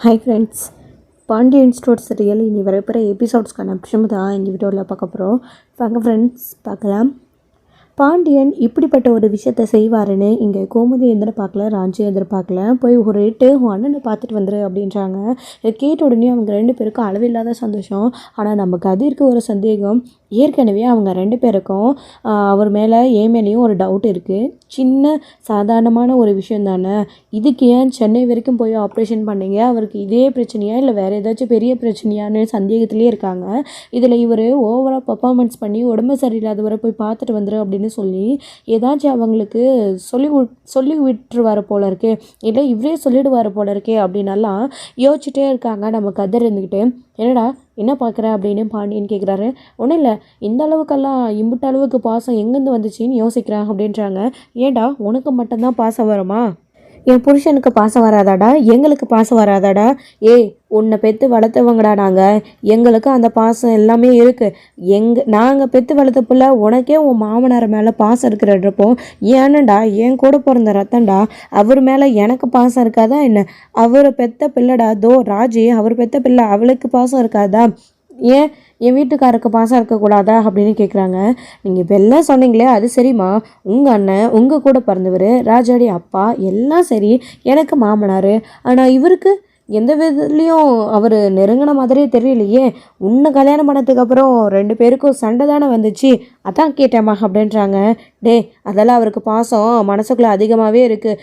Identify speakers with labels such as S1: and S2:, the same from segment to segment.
S1: Hi friends, Pandian store serial இனி வரப்போகிற எபிசோட்ஸ்க்கான option தான் இந்த வீடியோவில் பார்க்க போகிறோம். வாங்க ஃப்ரெண்ட்ஸ் பார்க்கலாம். பாண்டியன் இப்படிப்பட்ட ஒரு விஷயத்த செய்வாருன்னு இங்கே கோமதி எதிர்பார்க்கல, ராஜி எதிர்பார்க்கல. போய் ஒரு ரேட்டு உன் அண்ணனை பார்த்துட்டு வந்துரு அப்படின்றாங்க. இதை கேட்ட உடனே அவங்க ரெண்டு பேருக்கும் அளவில்லாத சந்தோஷம். ஆனால் நம்ம கதிர்க்கு ஒரு சந்தேகம். ஏற்கனவே அவங்க ரெண்டு பேருக்கும் அவர் மேலே என் மேலேயும் ஒரு டவுட் இருக்குது. சின்ன சாதாரணமான ஒரு விஷயம் தானே, இதுக்கு ஏன் சென்னை வரைக்கும் போய் ஆப்ரேஷன் பண்ணீங்க? அவருக்கு இதே பிரச்சனையா இல்லை வேறு ஏதாச்சும் பெரிய பிரச்சனையான்னு சந்தேகத்திலே இருக்காங்க. இதில் இவர் ஓவராக பர்ஃபார்மன்ஸ் பண்ணி உடம்பு சரியில்லாதவரை போய் பார்த்துட்டு வந்துரு அப்படின்னு சொல்லி ஏதாச்சும் அவங்களுக்கு சொல்லி விட்டுருவார் போல இருக்கே, இல்லை இவரே சொல்லிடுவார் போல இருக்கே அப்படின்னலாம் யோசிச்சுட்டே இருக்காங்க. நம்ம கதர் இருந்துக்கிட்டு, என்னடா என்ன பார்க்குற அப்படின்னு பாண்டியன் கேட்குறாரு. ஒன்றும் இல்லை, இந்த அளவுக்கெல்லாம் இம்புட்ட அளவுக்கு பாசம் எங்கேருந்து வந்துச்சின்னு யோசிக்கிறேன் அப்படின்றாங்க. ஏண்டா உனக்கு மட்டும்தான் பாசம் வருமா? என் புருஷனுக்கு பாசம் வராதாடா? எங்களுக்கு பாசம் வராதாடா? ஏய், உன்னை பெற்று வளர்த்தவங்கடா நாங்கள், எங்களுக்கு அந்த பாசம் எல்லாமே இருக்குது. நாங்கள் பெற்று வளர்த்த பிள்ளை உனக்கே உன் மாமனார் மேலே பாசம் இருக்கிறப்போ ஏனண்டா என் கூட பிறந்த ரத்தம்டா, அவர் மேலே எனக்கு பாசம் இருக்காதா என்ன? அவரை பெற்ற பிள்ளைடா, ராஜி அவர் பெற்ற பிள்ளை, அவளுக்கு பாசம் இருக்காதா? ஏன் என் வீட்டுக்காருக்கு பாசம் இருக்கக்கூடாதா அப்படின்னு கேட்குறாங்க. நீங்கள் இப்போ எல்லாம் சொன்னீங்களே அது சரிம்மா, உங்கள் அண்ணன் உங்கள் கூட பிறந்தவர், ராஜாடி அப்பா எல்லாம் சரி, எனக்கு மாமனார். ஆனால் இவருக்கு எந்த விதத்துலேயும் அவர் நெருங்கின மாதிரியே தெரியலையே. உன்னை கல்யாணம் பண்ணதுக்கு அப்புறம் ரெண்டு பேருக்கும் சண்டை தானே வந்துச்சு, அதான் கேட்டேம்மா அப்படின்றாங்க. அதெல்லாம் அவருக்கு பாசம் மனசுக்குள்ளே அதிகமாகவே இருக்குது.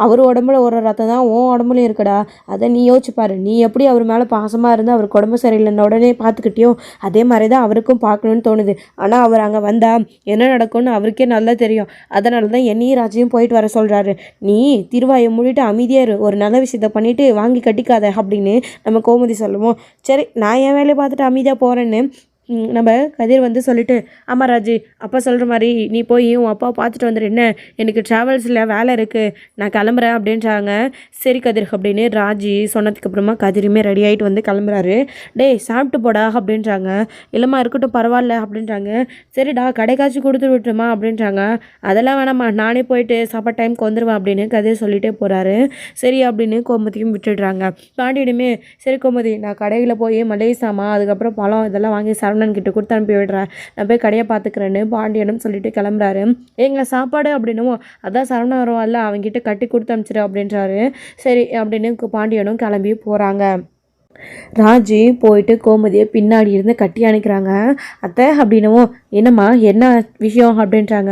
S1: அவர் உடம்புல ஒரு ரத்தம் தான் உன் உடம்புலையும் இருக்குடா. அதை நீ யோசிச்சுப்பாரு. நீ எப்படி அவர் மேலே பாசமாக இருந்து அவருக்கு உடம்பு சரியில்லைன்னு உடனே பார்த்துக்கிட்டியோ அதே மாதிரி தான் அவருக்கும் பார்க்கணுன்னு தோணுது. ஆனால் அவர் அங்கே வந்தால் என்ன நடக்கும்னு அவருக்கே நல்லா தெரியும். அதனால தான் என்னையும் ராஜையும் போயிட்டு வர சொல்கிறாரு. நீ திருவாயை மூடிட்டு அமைதியாக இரு, ஒரு நல்ல விஷயத்தை பண்ணிவிட்டு வாங்கி கட்டிக்காத அப்படின்னு நம்ம கோமதி சொல்லுவோம். சரி, நான் என் வேலையை பார்த்துட்டு அமைதியாக போகிறேன்னு நம்ம கதிர் சொல்லிட்டு, ஆமாம் ராஜி, அப்பா சொல்கிற மாதிரி நீ போய் உன் அப்பாவை பார்த்துட்டு வந்துடு, என்ன எனக்கு ட்ராவல்ஸில் வேலை இருக்குது, நான் கிளம்புறேன் அப்படின்றாங்க. சரி கதிர் அப்படின்னு ராஜி சொன்னதுக்கப்புறமா கதிருமே ரெடி ஆகிட்டு கிளம்புறாரு. சாப்பிட்டு போடா அப்படின்றாங்க. இல்லைம்மா இருக்கட்டும் பரவாயில்ல அப்படின்றாங்க. சரிடா கடைக்காச்சும் கொடுத்து விட்டுருமா அப்படின்றாங்க. அதெல்லாம் வேணாம்மா, நானே போயிட்டு சாப்பாடு டைமுக்கு வந்துடுவேன் அப்படின்னு கதிர் சொல்லிகிட்டே போகிறாரு. சரி அப்படின்னு கோமதியும் விட்டுடுறாங்க. பாண்டியனுமே, சரி கோமதி, நான் கடையில் போய் மளிகை சாமான் அதுக்கப்புறம் பழம் இதெல்லாம் வாங்கி சரவணன் கிட்ட கொடுத்து அனுப்பி விடுறேன், நான் போய் கடையை பார்த்துக்கிறேன்னு பாண்டியனும் சொல்லிட்டு கிளம்புறாரு. எங்களை சாப்பாடு அப்படின்னும், அதான் சரவணன் வருவான்ல அவங்ககிட்ட கட்டி கொடுத்து அனுப்பிச்சிரு அப்படின்றாரு. சரி அப்படின்னு பாண்டியனும் கிளம்பி போகிறாங்க. ராஜி போயிட்டு கோமதியை பின்னாடி இருந்து கட்டி அணைக்கிறாங்க. அத்தை அப்படின்னவும், என்னம்மா என்ன விஷயம் அப்படின்றாங்க.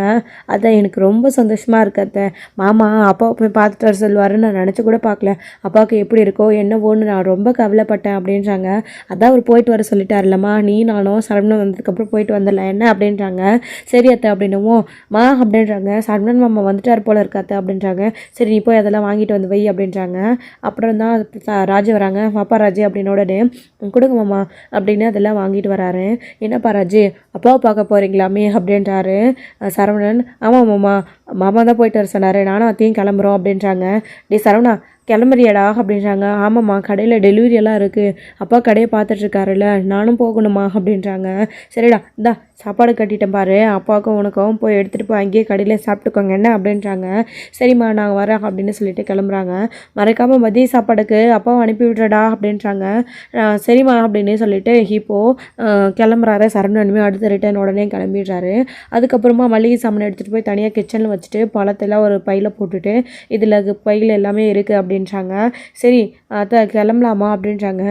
S1: அதான் எனக்கு ரொம்ப சந்தோஷமாக இருக்கு அத்தை, மாமா அப்பாவை போய் பார்த்துட்டு வர சொல்லுவாருன்னு நான் நினச்சி கூட பார்க்கல, அப்பாவுக்கு எப்படி இருக்கோ என்னவோன்னு நான் ரொம்ப கவலைப்பட்டேன் அப்படின்றாங்க. அதான் அவர் போயிட்டு வர சொல்லிட்டாருல்லம்மா, நீ நானும் சரவணன் வந்ததுக்கப்புறம் போயிட்டு வந்துடலாம் என்ன அப்படின்றாங்க. சரி அத்தை அப்படின்னவும், மா அப்படின்றாங்க. சரவணன் மாமா வந்துட்டார் போல இருக்கு அத்தை அப்படின்றாங்க. சரி நீ போய் அதெல்லாம் வாங்கிட்டு வந்து வை அப்படின்றாங்க. அப்புறம் தான் ராஜி வராங்க. பாப்பா ராஜி அப்படின்னோடனே, கொடுங்க மாமா அப்படின்னு அதெல்லாம் வாங்கிட்டு வராரு. என்னப்பா ராஜி, அப்பாவை பார்க்க போகிறீங்களாமே அப்படின்றாரு சரவணன். ஆமாம் மாமா, மாமா தான் போயிட்டு வர சொன்னார், நானும் அத்தையும் கிளம்புறோம் அப்படின்றாங்க. சரவணா கிளம்புறியாடா அப்படின்றாங்க. ஆமாம்மா, கடையில் டெலிவரி எல்லாம் இருக்குது, அப்பா கடையை பார்த்துட்ருக்காருல்ல, நானும் போகணுமா அப்படின்றாங்க. சரிடா இந்தா சாப்பாடு கட்டிட்டேன் பாரு, அப்பாவுக்கும் உனக்கும் போய் எடுத்துகிட்டு போய் அங்கேயே கடையில் சாப்பிட்டுக்கோங்க என்ன அப்படின்றாங்க. சரிம்மா நாங்கள் வரோம் அப்படின்னு சொல்லிட்டு கிளம்புறாங்க. மறக்காமல் மதிய சாப்பாடுக்கு அப்பாவை அனுப்பி விட்றடா அப்படின்றாங்க. சரிம்மா அப்படின்னு சொல்லிட்டு இப்போது கிளம்புறாரு சரவணனுமே. அடுத்த ரிட்டர்ன் உடனே கிளம்பிடுறாரு. அதுக்கப்புறமா மளிகை சாமான் எடுத்துகிட்டு போய் தனியாக கிச்சனில் வச்சுட்டு பழத்தெல்லாம் ஒரு பையில் போட்டுட்டு, இதில் பையில் எல்லாமே இருக்குது அப்படின்றாங்க. சரி அத்தை கிளம்பலாமா அப்படின்றாங்க.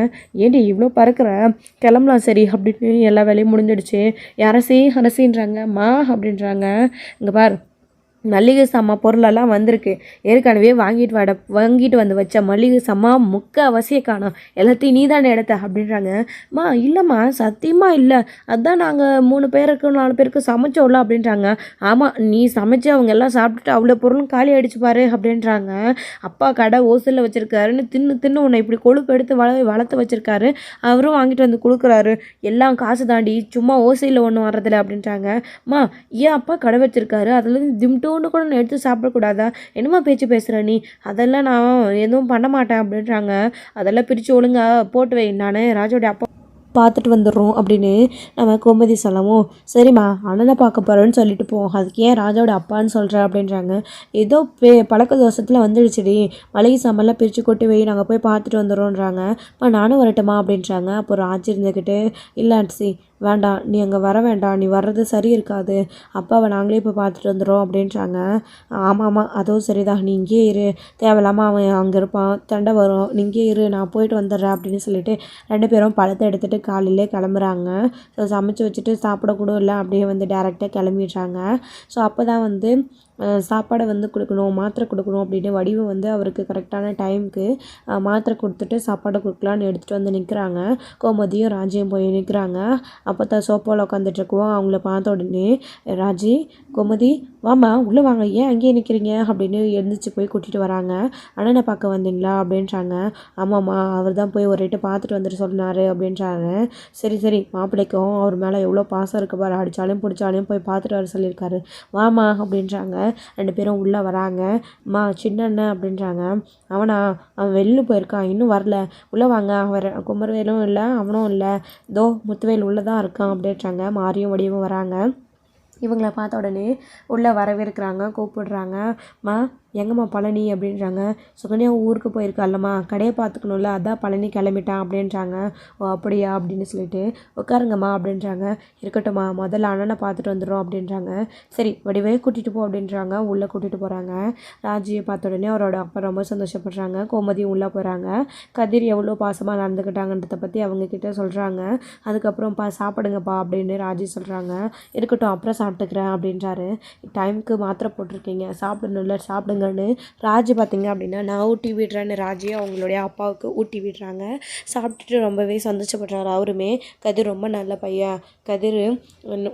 S1: ஏண்டி இவ்வளோ பறக்கிற, கிளம்பலாம் சரி அப்படின்னு எல்லா வேலையும் முடிஞ்சிடுச்சு. அரசின்றாங்க மா அப்படின்றாங்க. இங்கே பார், மளிகை சாமான் பொருளெல்லாம் வந்திருக்கு, ஏற்கனவே வாங்கிட்டு வந்து வச்ச மளிகை சாமான் முக்கால்வாசியை காணோம், எல்லாத்தையும் நீ தானே எடுத்த அப்படின்றாங்க. மா இல்லைம்மா சத்தியமாக இல்லை, அதுதான் நாங்கள் 3 பேருக்கு 4 பேருக்கு சமைச்சோம்ல அப்படின்றாங்க. ஆமாம், நீ சமைச்சு அவங்க எல்லாம் சாப்பிட்டுட்டு அவ்வளோ பொருளும் காலி அடிச்சு பாரு அப்படின்றாங்க. அப்பா கடை ஓசலில் வச்சுருக்காருன்னு தின்னு உன்னை இப்படி கொழுப்பு எடுத்து வளர்த்து வச்சுருக்காரு, அவரும் வாங்கிட்டு வந்து கொடுக்குறாரு, எல்லாம் காசு தாண்டி சும்மா ஓசையில் ஒன்றும் வர்றதில்ல அப்படின்றாங்க. மா ஏன் அப்பா கடை வச்சுருக்காரு, அதுலேருந்து திம்ட்டு ஒன்று கூட நான் எடுத்து சாப்பிடக்கூடாதா, என்னமா பேச்சு பேசுகிற நீ, அதெல்லாம் நான் எதுவும் பண்ண மாட்டேன் அப்படின்றாங்க. அதெல்லாம் பிரித்து ஒழுங்கா போட்டு வை, நான் ராஜோடைய அப்பா பார்த்துட்டு வந்துடுறோம் அப்படின்னு நம்ம கோமதி சொல்லவும், சரிம்மா அண்ணனை பார்க்க போகிறோன்னு சொல்லிட்டு போவோம், அதுக்கு ஏன் ராஜாவோட அப்பான்னு சொல்கிற அப்படின்றாங்க. ஏதோ பழக்க தோசத்தில் வந்துடுச்சுடி, மளிகை சாமான்லாம் பிரித்து கொட்டி வை, நாங்கள் போய் பார்த்துட்டு வந்துடுறோன்றாங்க. நானும் வரட்டுமா அப்படின்றாங்க. அப்போ ராஜ் இருந்துக்கிட்டு, இல்லை ஆன்சி வேண்டாம், நீ அங்கே வர வேண்டாம், நீ வர்றது சரி இருக்காது, அப்பாவை நாங்களே இப்போ பார்த்துட்டு வந்துடுறோம் அப்படின்றாங்க. ஆமாம் அதுவும் சரிதான், நீ இங்கே இரு, தேவையில்லாமல் அவன் அங்கே இருப்பான், தண்டை வரும், நீ இங்கே இரு, நான் போயிட்டு வந்துடுறேன் அப்படின்னு சொல்லிட்டு 2 பேரும் பழத்தை எடுத்துகிட்டு காலையிலே கிளம்புறாங்க. ஸோ சமைச்சு வச்சுட்டு சாப்பிடக்கூட இல்லை, அப்படியே வந்து டேரெக்டாக கிளம்பிடுறாங்க. ஸோ அப்போ தான் வந்து சாப்பாடை வந்து கொடுக்கணும், மாத்திரை கொடுக்கணும் அப்படின்னு வடிவு வந்து அவருக்கு கரெக்டான டைமுக்கு மாத்திரை கொடுத்துட்டு சாப்பாடை கொடுக்கலான்னு எடுத்துகிட்டு வந்து நிற்கிறாங்க. கோமதியும் ராஜியும் போய் நிற்கிறாங்க. அப்போ தான் சோஃபாவில் உட்காந்துட்ருக்குவோம். அவங்கள பார்த்த உடனே, ராஜி, கோமதி வாம்மா உள்ளே வாங்க, ஏன் அங்கேயே நிற்கிறீங்க அப்படின்னு எழுந்திரிச்சு போய் கூட்டிகிட்டு வராங்க. அண்ணனை பார்க்க வந்தீங்களா அப்படின்றாங்க. ஆமாம்மா, அவர் தான் போய் ஒரு ரேட்டு பார்த்துட்டு வந்துட்டு சொன்னார் அப்படின்றாங்க. சரி சரி, மாப்பிள்ளைக்கும் அவர் மேலே எவ்வளோ பாசம் இருக்கு பாரு, அடித்தாலும் பிடிச்சாலையும் போய் பார்த்துட்டு வர சொல்லியிருக்காரு, வாமா அப்படின்றாங்க. 2 பேரும் உள்ளே வராங்க. அம்மா சின்ன அண்ணன் அப்படின்றாங்க. அவன் வெளில போயிருக்கான், இன்னும் வரல, உள்ளே வாங்க, அவர் குமரவேலும் இல்லை அவனும் இல்லை, இதோ முத்துவேல் உள்ளே தான் இருக்கான் அப்படின்றாங்க. மாரியும் வடிவும் வராங்க. இவங்கள பார்த்த உடனே உள்ளே வரவேற்கிறாங்க, கூப்பிடுறாங்க. எங்கம்மா பழனி அப்படின்றாங்க. சுகன்யா ஊருக்கு போயிருக்கால்லம்மா, கடையை பார்த்துக்கணும்ல, அதான் பழனி கிளம்பிட்டான் அப்படின்றாங்க. ஓ அப்படியா அப்படின்னு சொல்லிட்டு, உட்காருங்கம்மா அப்படின்றாங்க. இருக்கட்டும்மா, முதல்ல அண்ணனை பார்த்துட்டு வந்துடும் அப்படின்றாங்க. சரி வடிவே கூட்டிகிட்டு போ அப்படின்றாங்க. உள்ளே கூட்டிகிட்டு போகிறாங்க. ராஜியை பார்த்த உடனே அவரோட அப்பா ரொம்ப சந்தோஷப்படுறாங்க. கோமதியும் உள்ளே போகிறாங்க. கதிர் எவ்வளோ பாசமாக நடந்துக்கிட்டாங்கன்றதை பற்றி அவங்கக்கிட்ட சொல்கிறாங்க. அதுக்கப்புறம் சாப்பிடுங்கப்பா அப்படின்னு ராஜி சொல்கிறாங்க. இருக்கட்டும் அப்புறம் சாப்பிட்டுக்கிறேன் அப்படின்றாரு. டைமுக்கு மாத்திரை போட்டிருக்கீங்க, சாப்பிடணும்ல, சாப்பிடுங்க. ராஜி பார்த்திங்க அப்படின்னா, நான் ஊட்டி விடுறேன்னு ராஜியை அவங்களுடைய அப்பாவுக்கு ஊட்டி விடுறாங்க. சாப்பிட்டுட்டு ரொம்பவே சந்தோஷப்படுறாரு அவருமே. கதிர் ரொம்ப நல்ல பையன், கதிர்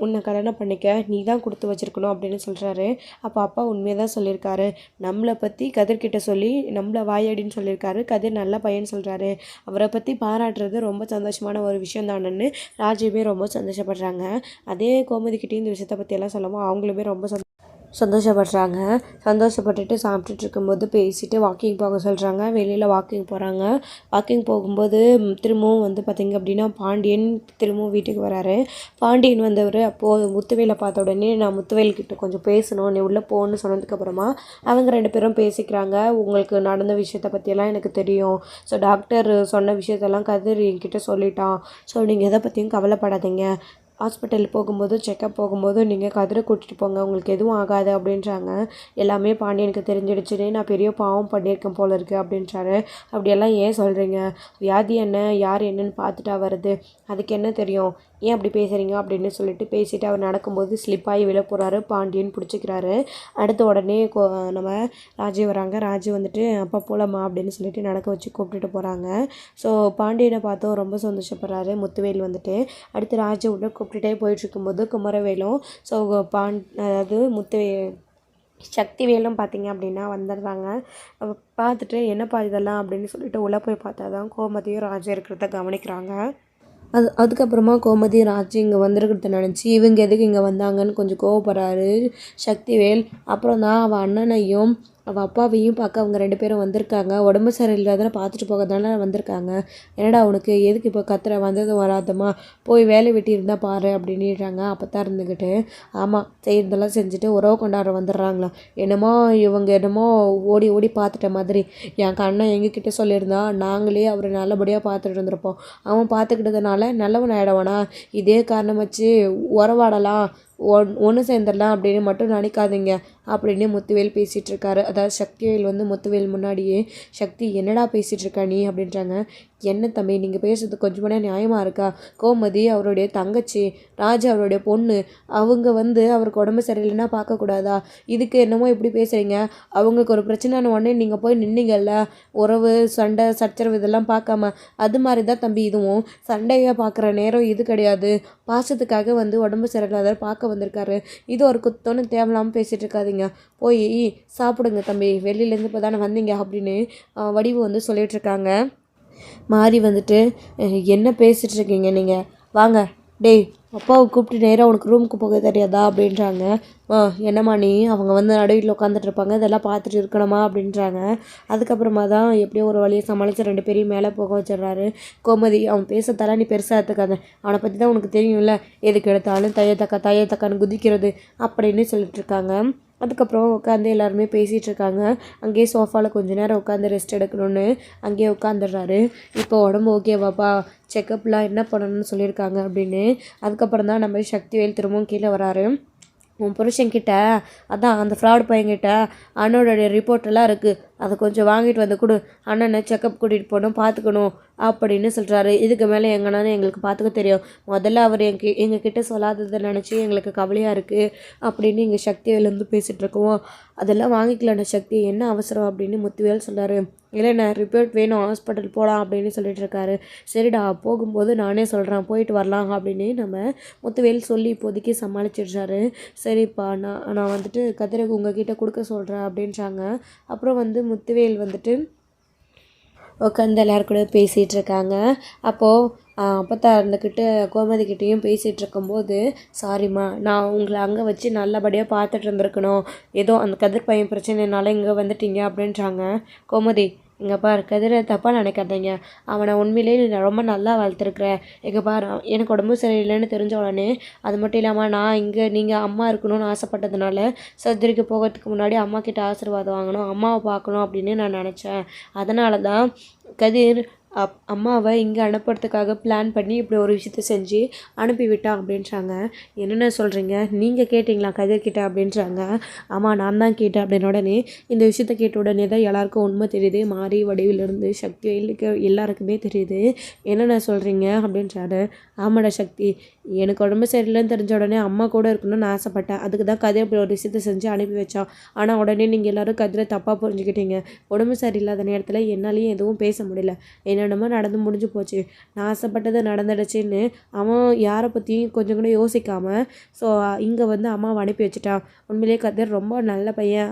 S1: உன்னை கல்யாணம் பண்ணிக்க நீ தான் கொடுத்து வச்சுருக்கணும் அப்படின்னு சொல்கிறாரு. அப்போ அப்பா உண்மையை தான் சொல்லியிருக்காரு, நம்மளை பற்றி கதிர்கிட்ட சொல்லி நம்மளை வாயாடின்னு சொல்லியிருக்காரு. கதிர் நல்ல பையன்னு சொல்கிறாரு, அவரை பற்றி பாராட்டுறது ரொம்ப சந்தோஷமான ஒரு விஷயம் தானேன்னு ராஜியுமே ரொம்ப சந்தோஷப்படுறாங்க. அதே கோமதிக்கிட்டே இந்த விஷயத்தை பற்றியெல்லாம் சொல்லவும் அவங்களுமே ரொம்ப சந்தோஷப்படுறாங்க. சந்தோஷப்பட்டுட்டு சாப்பிட்டுட்டு இருக்கும்போது பேசிட்டு வாக்கிங் போக சொல்கிறாங்க. வெளியில் வாக்கிங் போகிறாங்க. வாக்கிங் போகும்போது திரும்பவும் வந்து பார்த்திங்க அப்படின்னா பாண்டியன் திரும்பவும் வீட்டுக்கு வராரு. பாண்டியன் வந்தவர் அப்போது முத்துவேலை பார்த்த உடனே, நான் முத்துவேல்கிட்ட கொஞ்சம் பேசணும், நீ உள்ளே போகணுன்னு சொன்னதுக்கப்புறமா அவங்க 2 பேரும் பேசிக்கிறாங்க. உங்களுக்கு நடந்த விஷயத்தை பற்றியெல்லாம் எனக்கு தெரியும், ஸோ டாக்டர் சொன்ன விஷயத்தெல்லாம் கதிர் என்கிட்ட சொல்லிட்டான், ஸோ நீங்கள் எதை பற்றியும் கவலைப்படாதீங்க, ஹாஸ்பிட்டல் போகும்போது செக்கப் போகும்போது நீங்கள் கதிரை கூட்டிகிட்டு போங்க, உங்களுக்கு எதுவும் ஆகாது அப்படின்றாங்க. எல்லாமே பாண்டியனுக்கு தெரிஞ்சிடுச்சுன்னு, நான் பெரிய பாவம் பண்ணியிருக்கேன் போல இருக்குது அப்படின்றாரு. அப்படியெல்லாம் ஏன் சொல்கிறீங்க, வியாதி என்ன யார் என்னன்னு பார்த்துட்டா வருது, அதுக்கு என்ன தெரியும், ஏன் அப்படி பேசுகிறீங்க அப்படின்னு சொல்லிட்டு பேசிவிட்டு அவர் நடக்கும்போது ஸ்லிப்பாகி விழ போகிறாரு. பாண்டியன் பிடிச்சிக்கிறாரு. அடுத்த உடனே நம்ம ராஜி வராங்க. ராஜி வந்துட்டு அப்பா போகலாமா அப்படின்னு சொல்லிட்டு நடக்க வச்சு கூப்பிட்டுட்டு போகிறாங்க. ஸோ பாண்டியனை பார்த்தோம் ரொம்ப சந்தோஷப்படுறாரு முத்துவேல் வந்துட்டு. அடுத்து ராஜி உள்ள கூப்பிட்டுட்டே போயிட்டுருக்கும்போது குமரவேலும் ஸோ அதாவது சக்திவேலும் பார்த்திங்க அப்படின்னா வந்துடுறாங்க. பார்த்துட்டு என்னப்பா இதெல்லாம் அப்படின்னு சொல்லிட்டு உள்ளே போய் பார்த்தா தான் கோமதியும் ராஜா இருக்கிறத கவனிக்கிறாங்க. அதுக்கப்புறமா கோமதி ராஜி இங்கே வந்திருக்கிறத நினச்சி இவங்க எதுக்கு இங்கே வந்தாங்கன்னு கொஞ்சம் கோவப்படுறாரு சக்திவேல். அப்புறம் தான் அவள் அண்ணனையும் அவள் அப்பாவையும் பார்க்க அவங்க 2 பேரும் வந்திருக்காங்க. உடம்பு சரியில்லாதன பார்த்துட்டு போகிறதுனால வந்திருக்காங்க. என்னடா உனக்கு எதுக்கு இப்போ கத்துற, வந்ததும் வராதம்மா, போய் வேலை வெட்டி இருந்தால் பாரு அப்படின்றாங்க. அப்போ தான் இருந்துக்கிட்டு, ஆமாம் செய்கிறதெல்லாம் செஞ்சுட்டு உறவு கொண்டாட வந்துடுறாங்களா, என்னமோ இவங்க என்னமோ ஓடி ஓடி பார்த்துட்ட மாதிரி. என் அண்ணன் எங்ககிட்ட சொல்லியிருந்தா நாங்களே அவரை நல்லபடியாக பார்த்துட்டு இருந்திருப்போம், அவன் பார்த்துக்கிட்டதுனால நல்லவன் ஆகிடவானா, இதே காரணம் வச்சு உறவாடலாம், ஒன்று சேர்ந்துடலாம் அப்படின்னு மட்டும் நினைக்காதீங்க அப்படின்னு முத்துவேல் பேசிகிட்டு இருக்காரு. அதாவது சக்திவேல் வந்து முத்துவேல் முன்னாடியே, சக்தி என்னடா பேசிகிட்டு இருக்கா நீ அப்படின்றாங்க. என்ன தம்பி நீங்கள் பேசுறது கொஞ்சம் கூட நியாயமாக இருக்கா, கோமதி அவருடைய தங்கச்சி, ராஜா அவருடைய பொண்ணு, அவங்க வந்து அவருக்கு உடம்பு சரியில்லைன்னா பார்க்கக்கூடாதா, இதுக்கு என்னமோ இப்படி பேசுகிறீங்க, அவங்களுக்கு ஒரு பிரச்சனையான உடனே நீங்கள் போய் நின்னீங்கல்ல, உறவு சண்டை சச்சரவு இதெல்லாம் பார்க்காம, அது மாதிரி தான் தம்பி இதுவும், சண்டையை பார்க்குற நேரம் இது கிடையாது, பாசத்துக்காக வந்து உடம்பு சரியில்லாத பார்க்க வந்திருக்காரு, இது ஒரு குத்தோன்னு தேவையில்லாமல் பேசிகிட்டு இருக்காதீங்க, போய் சாப்பிடுங்க தம்பி, வெளியிலேருந்து இப்போ தானே வந்தீங்க அப்படின்னு வடிவு வந்து சொல்லிகிட்ருக்காங்க. மாறி வந்துட்டு, என்ன பேசிகிட்டு இருக்கீங்க நீங்கள், வாங்க டேய் அப்பாவை கூப்பிட்டு நேராக உனக்கு ரூமுக்கு போக தெரியாதா அப்படின்றாங்க. என்னம்மா நீ அவங்க வந்து நடுவில் உட்காந்துட்டு இருப்பாங்க, இதெல்லாம் பார்த்துட்டு இருக்கணுமா அப்படின்றாங்க. அதுக்கப்புறமா தான் எப்படியோ ஒரு வழியை சமாளித்து 2 பேரையும் மேலே போக வச்சிடுறாரு. கோமதி அவன் பேசுறதால நீ பெருசாக எடுத்துக்காத, அவனை பற்றி தான் உனக்கு தெரியும்ல, எதுக்கு எடுத்தாலும் தையத்தக்கான்னு குதிக்கிறது அப்படின்னு சொல்லிட்டு இருக்காங்க. அதுக்கப்புறம் உட்காந்து எல்லாருமே பேசிகிட்டு இருக்காங்க. அங்கேயே சோஃபாவில் கொஞ்சம் நேரம் உட்காந்து ரெஸ்ட் எடுக்கணும்னு அங்கேயே உட்காந்துடுறாரு. இப்போ உடம்பு ஓகேவாப்பா, செக்கப்லாம் என்ன பண்ணணும்னு சொல்லியிருக்காங்க அப்படின்னு. அதுக்கப்புறம் தான் நம்ம சக்திவேல் திரும்பவும் கீழே வராரு. உன் புருஷன்கிட்ட அதான் அந்த ஃப்ராட் பையன்கிட்ட அண்ணனோட ரிப்போர்ட்டெல்லாம் இருக்குது, அதை கொஞ்சம் வாங்கிட்டு வந்து கொடு, அண்ணனை செக்கப் கூட்டிகிட்டு போகணும், பார்த்துக்கணும் அப்படின்னு சொல்கிறாரு. இதுக்கு மேலே எங்கனாலும் எங்களுக்கு பார்த்துக்க தெரியும், முதல்ல அவர் எங்ககிட்ட சொல்லாததை நினச்சி எங்களுக்கு கவலையாக இருக்குது அப்படின்னு இங்கே சக்திவேல் வந்து பேசிகிட்டு இருக்கோம். அதெல்லாம் வாங்கிக்கலாண்ண சக்தி, என்ன அவசரம் அப்படின்னு முத்துவேல் சொல்கிறாரு. இல்லைண்ணா ரிப்போர்ட் வேணும், ஹாஸ்பிட்டல் போகலாம் அப்படின்னு சொல்லிட்டு இருக்காரு. சரிடா போகும்போது நானே சொல்கிறேன், போயிட்டு வரலாம் அப்படின்னு நம்ம முத்துவேல் சொல்லி இப்போதைக்கு சமாளிச்சிடுறாரு. சரிப்பா நான் வந்துட்டு கதிரகு உங்ககிட்ட கொடுக்க சொல்கிறேன் அப்படின்றாங்க. அப்புறம் வந்து முத்துவேல் வந்துட்டு உட்காந்து எல்லாரும் கூட பேசிகிட்டு இருக்காங்க. அப்போது அப்பத்தா இருந்துக்கிட்டு கோமதிக்கிட்டேயும் பேசிகிட்டு இருக்கும்போது, சாரிம்மா நான் உங்களை அங்கே வச்சு நல்லபடியாக பார்த்துட்டு இருந்திருக்கணும், ஏதோ அந்த கதிர் பையன் பிரச்சனைனால இங்கே வந்துட்டீங்க அப்படின்றாங்க. கோமதி இங்கே பார், கதிரை தப்பாக நினைக்காதீங்க, அவனை உண்மையிலேயே நீ ரொம்ப நல்லா வளர்த்துருக்குற. இங்கே பார், எனக்கு உடம்பு சரியில்லைன்னு தெரிஞ்ச உடனே, அது மட்டும் இல்லாமல் நான் இங்கே நீங்கள் அம்மா இருக்கணும்னு ஆசைப்பட்டதுனால சர்ஜரிக்கு போகிறதுக்கு முன்னாடி அம்மா கிட்ட ஆசீர்வாதம் வாங்கணும், அம்மாவை பார்க்கணும் அப்படின்னு நான் நினச்சேன். அதனால தான் கதிர் அம்மாவை இங்கே அனுப்புறதுக்காக பிளான் பண்ணி இப்படி ஒரு விஷயத்த செஞ்சு அனுப்பிவிட்டான் அப்படின்றாங்க. என்னென்ன சொல்கிறீங்க, நீங்கள் கேட்டிங்களா கதிர்கிட்ட அப்படின்றாங்க. ஆமாம் நான் தான் கேட்டேன் அப்படின்னு உடனே இந்த விஷயத்த கேட்ட உடனே தான் எல்லாருக்கும் உண்மை தெரியுது. மாறி வடிவிலிருந்து சக்தி எல்லாருக்குமே தெரியுது. என்னென்ன சொல்கிறீங்க அப்படின்றாரு. ஆமாடா சக்தி, எனக்கு உடம்பு சரியில்லைன்னு தெரிஞ்ச உடனே அம்மா கூட இருக்கணும்னு நான் ஆசைப்பட்டேன், அதுக்கு தான் கதிரை இப்படி ஒரு விஷயத்தை செஞ்சு அனுப்பி வச்சான். ஆனால் உடனே நீங்கள் எல்லோரும் கதிரை தப்பாக புரிஞ்சுக்கிட்டீங்க. உடம்பு சரியில்லாத நேரத்தில் என்னாலையும் எதுவும் பேச முடியல, என்னென்னமோ நடந்து முடிஞ்சு போச்சு, நான் ஆசைப்பட்டது நடந்துடுச்சின்னு அவன் யாரை பற்றியும் கொஞ்சம் கூட யோசிக்காமல் இங்கே வந்து அம்மாவை அனுப்பி வச்சுட்டான். உண்மையிலேயே கதிர் ரொம்ப நல்ல பையன்,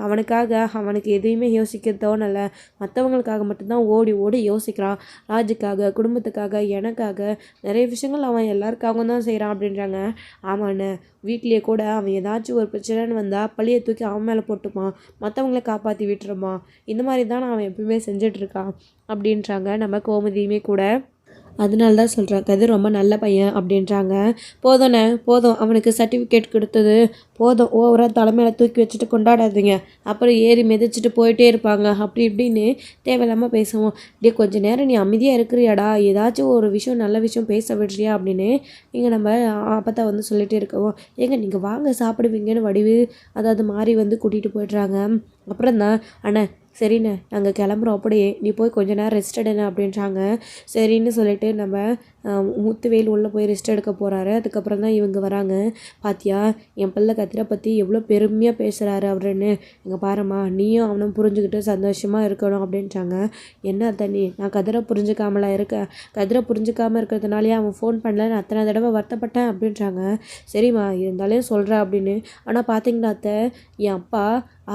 S1: அவனுக்கு எதையுமே யோசிக்க தோணலை, மற்றவங்களுக்காக மட்டும்தான் ஓடி ஓடி யோசிக்கிறான், ராஜுக்காக, குடும்பத்துக்காக, எனக்காக, நிறைய விஷயங்கள் அவன் எல்லாருக்காகவும் தான் செய்கிறான் அப்படின்றாங்க. ஆமாண்ணே, வீட்லேயே கூட அவன் ஏதாச்சும் ஒரு பிரச்சனைன்னு வந்தால் பழியை தூக்கி அவன் மேலே போட்டுப்பான், மற்றவங்கள காப்பாற்றி விட்டுருப்பான், இந்த மாதிரி தான் அவன் எப்பவுமே செஞ்சிட்ருக்கான் அப்படின்றாங்க நம்ம கோமதியுமே கூட. அதனால தான் சொல்கிறேன் கதிர் ரொம்ப நல்ல பையன் அப்படின்றாங்க. போதும்ண்ணே போதும், அவனுக்கு சர்டிஃபிகேட் கொடுத்தது போதும், ஓவராக தலைமையில் தூக்கி வச்சுட்டு கொண்டாடாதீங்க, அப்புறம் ஏறி மிதிச்சுட்டு போயிட்டே இருப்பாங்க அப்படி இப்படின்னு தேவையில்லாமல் பேசுவோம். இப்படியே கொஞ்சம் நேரம் நீ அமைதியாக இருக்கிறியாடா, ஏதாச்சும் ஒரு விஷயம் நல்ல விஷயம் பேச விடுறியா அப்படின்னு இங்கே நம்ம அப்பத்தா வந்து சொல்லிகிட்டே இருக்கவும், ஏங்க நீங்கள் வாங்க சாப்பிடுவீங்கன்னு வடிவு அதாவது மாறி வந்து கூட்டிகிட்டு போய்ட்றாங்க. அப்புறம் தான் அண்ணே சரிண்ணே நாங்கள் கிளம்புறோம், அப்படியே நீ போய் கொஞ்ச நேரம் ரெஸ்ட் எடுண்ணே அப்படின்றாங்க. சரின்னு சொல்லிட்டு நம்ம முத்துவேல் உள்ளே போய் ரெஸ்ட் எடுக்க போகிறாரு. அதுக்கப்புறம் தான் இவங்க வராங்க. பாத்தியா என் பிள்ளை கதிரை பற்றி எவ்வளோ பெருமையாக பேசுகிறாரு அவருன்னு, இங்கே பாரும்மா நீயும் அவனும் புரிஞ்சுக்கிட்டு சந்தோஷமாக இருக்கணும் அப்படின்றாங்க. என்ன தண்ணி, நான் கதிரை புரிஞ்சுக்காமலாம் இருக்கேன், கதிரை புரிஞ்சுக்காமல் இருக்கிறதுனாலே அவன் ஃபோன் பண்ணல, நான் அத்தனை தடவை வருத்தப்பட்டேன் அப்படின்றாங்க. சரிம்மா இருந்தாலும் சொல்கிறேன் அப்படின்னு. ஆனால் பார்த்தீங்களா அத்தை, என் அப்பா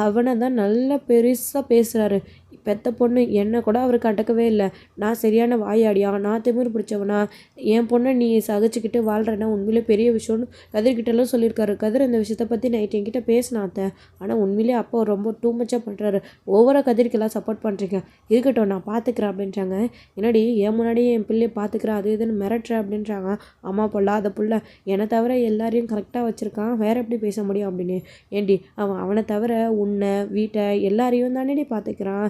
S1: அவனை தான் நல்லா பெருசாக பேசுகிறாரு, பெத்த பொண்ணு என்னை கூட அவர் கட்டக்கவே இல்லை, நான் சரியான வாயாடியா, நான் திமிரு பிடிச்சவனா, என் பொண்ணை நீ சகிச்சுக்கிட்டு வாழ்கிறேன்னா உண்மையிலே பெரிய விஷயம்னு கதிர்கிட்டலாம் சொல்லியிருக்காரு. கதிர் இந்த விஷயத்தை பற்றி நைட்டு என்கிட்ட பேசினாத்த, ஆனால் உண்மையிலே அப்போ ரொம்ப டூ மச்சாக பண்ணுறாரு, ஓவராக கதிர்க்கெல்லாம் சப்போர்ட் பண்ணுறீங்க, இருக்கட்டும் நான் பார்த்துக்கிறேன் அப்படின்றாங்க. என்னடி என் முன்னாடியே என் பிள்ளையை பார்த்துக்கிறேன் அது இதுன்னு மிரட்டுறேன் அப்படின்றாங்க. அம்மா பொல்லாத புள்ள, என்னை தவிர எல்லாரையும் கரெக்டாக வச்சுருக்கான், வேறு எப்படி பேச முடியும் அப்படின்னு. ஏண்டி அவனை தவிர உன்னை வீட்டை எல்லாரையும் தானே பார்த்துக்கிறான்,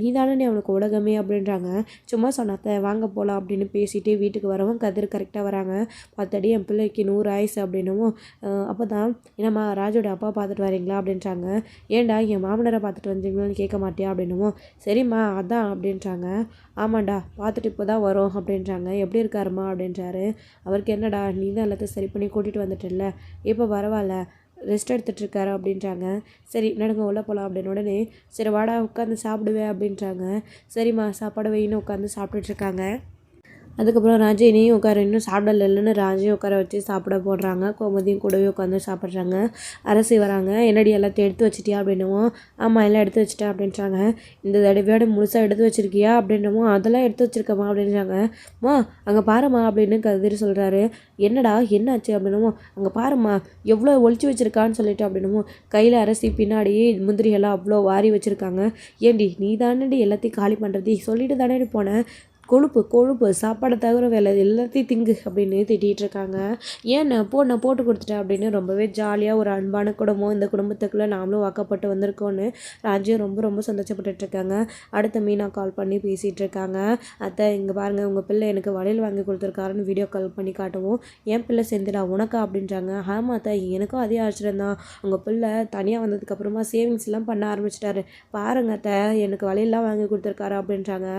S1: நீ தானே அவனுக்கு உலகமே அப்படின்றாங்க. சும்மா சொன்னாத்த வாங்க போகலாம் அப்படின்னு பேசிட்டு வீட்டுக்கு வரவும் கதிர் கரெக்டாக வராங்க. பார்த்தடி என் பிள்ளைக்கு 100 ஆயுசு அப்படின்னவும் அப்போ தான் என்னம்மா ராஜோட அப்பா பார்த்துட்டு வரீங்களா அப்படின்றாங்க. ஏன்டா என் மாமனாரை பார்த்துட்டு வந்தீங்களான்னு கேட்க மாட்டியா அப்படின்னவும், சரிம்மா அதான் அப்படின்றாங்க. ஆமாண்டா பார்த்துட்டு இப்போ தான் வரோம் அப்படின்றாங்க. எப்படி இருக்காருமா அப்படின்றாரு. அவருக்கு என்னடா நீ தான் எல்லாத்தையும் சரி பண்ணி கூட்டிகிட்டு வந்துட்டல, இப்போ பரவாயில்ல ரெஸ்ட் எடுத்துகிட்ருக்காரு அப்படின்றாங்க. சரி நடங்க உள்ள போகலாம் அப்படின்னு உடனே, சரி வாடா உட்காந்து சாப்பிடுவேன் அப்படின்றாங்க. சரிம்மா சாப்பாடு வைன்னு உட்காந்து சாப்பிட்டுட்ருக்காங்க. அதுக்கப்புறம் ராஜு இனியும் உட்கார இன்னும் சாப்பிடலன்னு ராஜையும் உட்கார வச்சு சாப்பிட போடுறாங்க. கோமதியும் கூடவே உட்காந்து சாப்பிட்றாங்க. அரசி வராங்க. என்னடி எல்லாத்தையும் எடுத்து வச்சிட்டியா அப்படின்னவும், ஆமாம் எல்லாம் எடுத்து வச்சிட்டேன் அப்படின்றாங்க. இந்த தடவையோட முழுசாக எடுத்து வச்சிருக்கியா அப்படின்னவும், அதெல்லாம் எடுத்து வச்சிருக்கம்மா அப்படின்றாங்க. மா அங்கே பாரும்மா அப்படின்னு கதிர் சொல்கிறாரு. என்னடா என்னாச்சு அப்படின்னவும், அங்கே பாரும்மா எவ்வளோ ஒளிச்சு வச்சிருக்கான்னு சொல்லிட்டு அப்படின்னவும், கையில் அரசி பின்னாடி முந்திரியெல்லாம் அவ்வளோ வாரி வச்சுருக்காங்க. ஏண்டி நீ தானடி எல்லாத்தையும் காலி பண்ணுறது சொல்லிட்டு தானே போனேன், கொழுப்பு கொழுப்பு சாப்பாடை தவிர வேலை எல்லாத்தையும் திங்கு அப்படின்னு திட்டிகிட்டு இருக்காங்க. ஏன் நான் போட்டு கொடுத்துட்டேன் அப்படின்னு ரொம்பவே ஜாலியாக ஒரு அன்பான குடும்பம், இந்த குடும்பத்துக்குள்ளே நாமளும் வாக்கப்பட்டு வந்திருக்கோன்னு ராஜ்யம் ரொம்ப ரொம்ப சந்தோஷப்பட்டுட்ருக்காங்க. அடுத்த மீனா கால் பண்ணி பேசிகிட்டு இருக்காங்க. அத்தை இங்கே பாருங்கள், உங்கள் பிள்ளை எனக்கு வளையல் வாங்கி கொடுத்துருக்காருன்னு வீடியோ கால் பண்ணி காட்டவும், என் பிள்ளை செந்திலா உனக்கா அப்படின்றாங்க. ஆமாம் அத்தை எனக்கும் அதே ஆச்சரியம் தான், உங்கள் பிள்ளை தனியாக வந்ததுக்கப்புறமா சேவிங்ஸ்லாம் பண்ண ஆரம்பிச்சிட்டாரு, பாருங்க அத்தை எனக்கு வளையல்லாம் வாங்கி கொடுத்துருக்காரு அப்படின்றாங்க.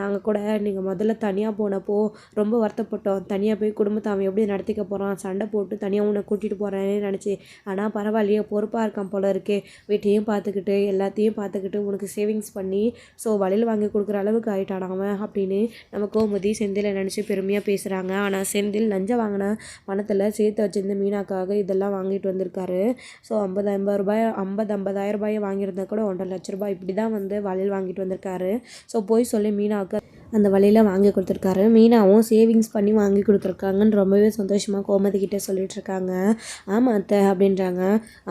S1: நாங்கள் கூட நீங்கள் முதல்ல தனியாக போனப்போ ரொம்ப வருத்தப்பட்டோம், தனியாக போய் குடும்பத்தை அவன் எப்படி நடத்திக்க போகிறான், சண்டை போட்டு தனியாக உன்னை கூட்டிகிட்டு போகிறானே நினச்சி, ஆனால் பரவாயில்லையே பொறுப்பாக இருக்கான் போல இருக்கே, வீட்டையும் பார்த்துக்கிட்டு எல்லாத்தையும் பார்த்துக்கிட்டு உனக்கு சேவிங்ஸ் பண்ணி ஸோ வளையல் வாங்கி கொடுக்குற அளவுக்கு ஆகிட்டான் அவன் அப்படின்னு நம்ம கோமதி செந்திலை நினச்சி பெருமையாக பேசுகிறாங்க. ஆனால் செந்தில் லஞ்சம் வாங்கின பணத்தில் சேர்த்து வச்சிருந்த மீனாக்காக இதெல்லாம் வாங்கிட்டு வந்திருக்காரு. ஸோ 50,000 ரூபாயை வாங்கியிருந்தா கூட 1,50,000 ரூபாய் இப்படி தான் வந்து வளையல் வாங்கிட்டு வந்திருக்காரு. ஸோ போய் சொல்லி மீனாவுக்கு அந்த வழியில் வாங்கி கொடுத்துருக்காரு. மீனாவும் சேவிங்ஸ் பண்ணி வாங்கி கொடுத்துருக்காங்கன்னு ரொம்பவே சந்தோஷமாக கோமதிக்கிட்டே சொல்லிகிட்ருக்காங்க. ஆமாம் அத்தை அப்படின்றாங்க.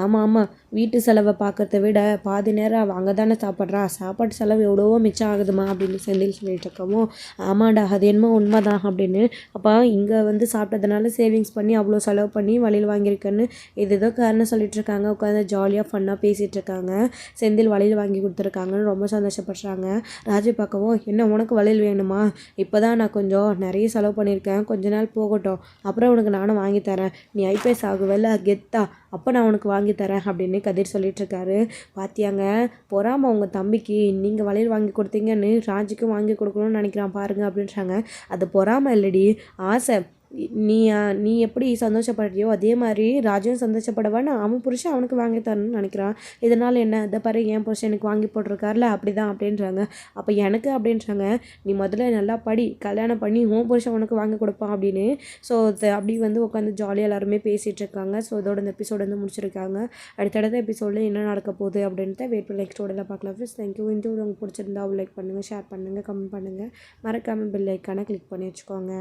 S1: ஆமாம் வீட்டு செலவை பார்க்கறத விட பாதி நேரம் அவள் அங்கே தானே சாப்பிட்றா, சாப்பாட்டு செலவு எவ்வளவோ மிச்சம் ஆகுதுமா அப்படின்னு செந்தில் சொல்லிகிட்ருக்கவும், ஆமாண்டா அது என்னமோ உண்மை தான் அப்படின்னு, அப்போ இங்கே வந்து சாப்பிட்டதுனால சேவிங்ஸ் பண்ணி அவ்வளோ செலவு பண்ணி வளையல் வாங்கியிருக்கேன்னு இதுதான் காரணம் சொல்லிகிட்ருக்காங்க. உட்காந்து ஜாலியாக ஃபன்னாக பேசிகிட்ருக்காங்க. செந்தில் வளையல் வாங்கி கொடுத்துருக்காங்கன்னு ரொம்ப சந்தோஷப்படுறாங்க. ராஜு பார்க்கவும், என்ன உனக்கு வளையல் வேணுமா, இப்போ தான் நான் கொஞ்சம் நிறைய செலவு பண்ணியிருக்கேன், கொஞ்ச நாள் போகட்டும் அப்புறம் உனக்கு நானும் வாங்கி தரேன், நீ ஐபிஎஸ் ஆகுவல்ல கெத்தா அப்போ நான் உனக்கு வாங்கி தரேன் அப்படின்னு கதிர் சொல்லிகிட்ருக்காரு. பாத்தியாங்க பொறாமல் உங்கள் தம்பிக்கு, நீங்கள் வளையல் வாங்கி கொடுத்தீங்கன்னு ராஜுக்கும் வாங்கி கொடுக்கணும்னு நினைக்கிறான் பாருங்க அப்படின்றாங்க. அது பொறாமல் இல்லடி ஆசை, நீ எப்படி சந்தோஷப்படுறியோ அதே மாதிரி ராஜுவும் சந்தோஷப்படவான்னு அவன் புருஷன் அவனுக்கு வாங்கி தரணும்னு நினைக்கிறான், இதனால் என்ன இதை பாரு என் புருஷன் எனக்கு வாங்கி போட்டிருக்காருல அப்படி தான் அப்படின்றாங்க. அப்போ எனக்கு அப்படின்றாங்க, நீ முதல்ல நல்லா படி, கல்யாணம் பண்ணி உன் புருஷன் உனக்கு வாங்கி கொடுப்பான் அப்படின்னு. ஸோ அப்படி வந்து உட்காந்து ஜாலியாக எல்லாருமே பேசிகிட்டு இருக்காங்க. ஸோ இதோட இந்த எபிசோடு வந்து முடிச்சிருக்காங்க. அடுத்தடுத்த எபிசோடில் என்ன நடக்க போகுது அப்படின்ட்டு வெயிட் பண்ணி நெக்ஸ்ட்டோட பார்க்கலாம். Friends thank you. இந்த உங்களுக்கு பிடிச்சிருந்தா லைக் பண்ணுங்கள், ஷேர் பண்ணுங்கள், கமெண்ட் பண்ணுங்கள், மறக்காமல் பெல் ஐக்கானை கிளிக் பண்ணி வச்சுக்கோங்க.